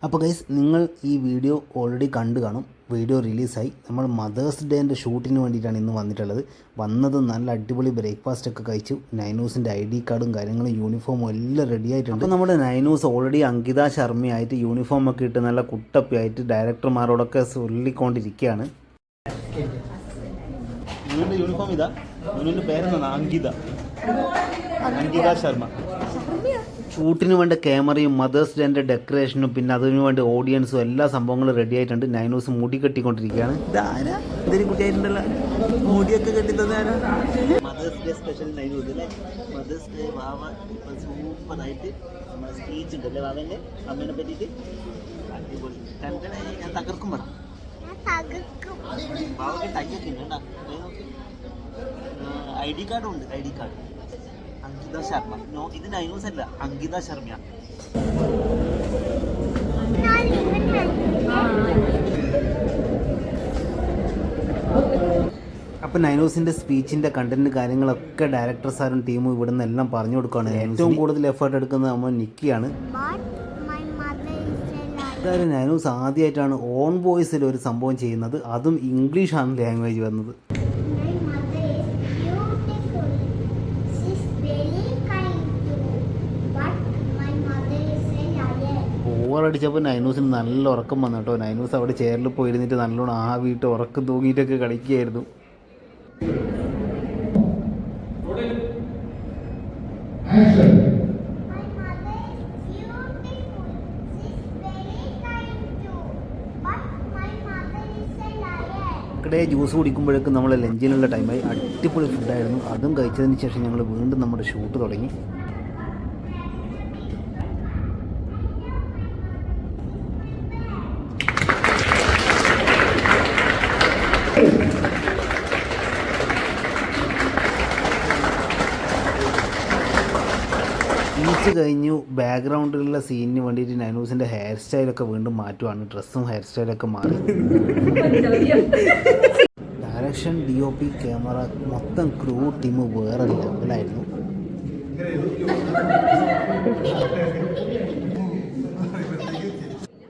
അപ്പോൾ ഗൈസ്, നിങ്ങൾ ഈ വീഡിയോ ഓൾറെഡി കണ്ടു കാണും. വീഡിയോ റിലീസായി. നമ്മൾ മദേഴ്സ് ഡേൻ്റെ ഷൂട്ടിന് വേണ്ടിയിട്ടാണ് ഇന്ന് വന്നിട്ടുള്ളത്. വന്നത് നല്ല അടിപൊളി ബ്രേക്ക്ഫാസ്റ്റൊക്കെ കഴിച്ചു. നൈനൂസിൻ്റെ ID കാർഡും കാര്യങ്ങളും യൂണിഫോമും എല്ലാം റെഡി ആയിട്ടുണ്ട്. അപ്പോൾ നമ്മുടെ നൈനൂസ് ഓൾറെഡി അങ്കിത ശർമ്മയായിട്ട് യൂണിഫോമൊക്കെ ഇട്ട് നല്ല കുട്ടപ്പിയായിട്ട് ഡയറക്ടർമാരോടൊക്കെ ചൊല്ലിക്കൊണ്ടിരിക്കുകയാണ്. നിങ്ങളുടെ യൂണിഫോം ഇതാ, നിങ്ങളുടെ പേരെന്താണ്? അങ്കിത ശർമ്മ. ഷൂട്ടിന് വേണ്ട ക്യാമറയും മദേഴ്സ് ഡേൻ്റെ ഡെക്കറേഷനും പിന്നെ അതിനു വേണ്ടി ഓഡിയൻസും എല്ലാ സംഭവങ്ങളും റെഡി ആയിട്ടുണ്ട്. നൈനൂസ് മുടി കെട്ടിക്കൊണ്ടിരിക്കുകയാണ്. ഇതാരാ ഇതൊരു കുട്ടിയായിട്ടുണ്ടല്ലോ, മുടിയൊക്കെ കെട്ടി തന്നാരാ? മദേഴ്സ് ഡേ സ്പെഷ്യൽ നൈനൂസ് അല്ലേ? മദേഴ്സ് ഡേ വാവ ഇപ്പം സൂപ്പറായിട്ട് നമ്മുടെ സ്പീച്ച് ഉണ്ടല്ലേ വാവൻ്റെ അമ്മേനെ പറ്റിയിട്ട് അടിപൊളി. ഞാൻ തകർക്കും പറ വാവക്ക് ടൈയൊക്കെ ഉണ്ട് കേട്ടോ. ID കാർഡും ഉണ്ട്. ID card Ankita Sharma. No, ഇത് നൈനൂസ് അല്ല, അങ്കിത ശർമ്മ. അപ്പോൾ നൈനൂസിൻ്റെ സ്പീച്ചിൻ്റെ കണ്ടന്റ് കാര്യങ്ങളൊക്കെ ഡയറക്ടർ സാറും ടീമും ഇവിടെ നിന്ന് എല്ലാം പറഞ്ഞു കൊടുക്കുകയാണ്. ഏറ്റവും കൂടുതൽ എഫേർട്ട് എടുക്കുന്നത് നമ്മൾ നിക്കിയാണ്. അതായത് നൈനൂസ് ആദ്യമായിട്ടാണ് ഓൺ വോയിസിൽ ഒരു സംഭവം ചെയ്യുന്നത്, അതും ഇംഗ്ലീഷാണ് ലാംഗ്വേജ് വന്നത്. ഓവറടിച്ചപ്പോൾ നൈനൂസിന് നല്ല ഉറക്കം വന്നു കേട്ടോ. നൈനൂസ് അവിടെ ചെയറിൽ പോയിരുന്നിട്ട് നല്ലോണം ആ വീട്ട് ഉറക്കം തൂങ്ങിയിട്ടൊക്കെ കളിക്കുകയായിരുന്നു. ഇടയെ ജ്യൂസ് കുടിക്കുമ്പോഴേക്കും നമ്മളെ ലഞ്ചിനുള്ള ടൈമായി. അടിപൊളി ഫുഡായിരുന്നു. അതും കഴിച്ചതിന് ശേഷം ഞങ്ങൾ വീണ്ടും നമ്മുടെ ഷൂട്ട് തുടങ്ങി. സ്പീച്ച് കഴിഞ്ഞു. ബാക്ക്ഗ്രൗണ്ടിലുള്ള സീനിന് വേണ്ടിയിട്ട് നൈനൂസിൻ്റെ ഹെയർ സ്റ്റൈലൊക്കെ വീണ്ടും മാറ്റുവാണ്. ഡ്രസ്സും ഹെയർ സ്റ്റൈലൊക്കെ മാറി. ഡയറക്ഷൻ, DOP, ക്യാമറ, മൊത്തം ക്രൂ ടീം വേറെ ലെവലായിരുന്നു.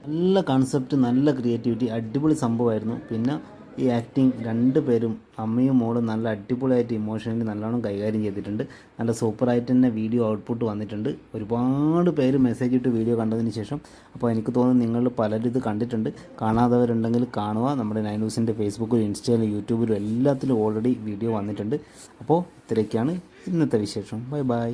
നല്ല കൺസെപ്റ്റ്, നല്ല ക്രിയേറ്റിവിറ്റി, അടിപൊളി സംഭവമായിരുന്നു. പിന്നെ ഈ ആക്ടിങ്, രണ്ട് പേരും അമ്മയും മോളും നല്ല അടിപൊളിയായിട്ട് ഇമോഷണലി നല്ലോണം കൈകാര്യം ചെയ്തിട്ടുണ്ട്. നല്ല സൂപ്പറായിട്ട് തന്നെ വീഡിയോ ഔട്ട്പുട്ട് വന്നിട്ടുണ്ട്. ഒരുപാട് പേര് മെസ്സേജ് ഇട്ട് വീഡിയോ കണ്ടതിന് ശേഷം. അപ്പോൾ എനിക്ക് തോന്നുന്നു നിങ്ങൾ പലരും ഇത് കണ്ടിട്ടുണ്ട്. കാണാത്തവരുണ്ടെങ്കിൽ കാണുക. നമ്മുടെ നൈനൂസിൻ്റെ ഫേസ്ബുക്കിലും ഇൻസ്റ്റയിലും യൂട്യൂബിലും എല്ലാത്തിലും ഓൾറെഡി വീഡിയോ വന്നിട്ടുണ്ട്. അപ്പോൾ ഇത്രയൊക്കെയാണ് ഇന്നത്തെ വിശേഷം. Bye bye.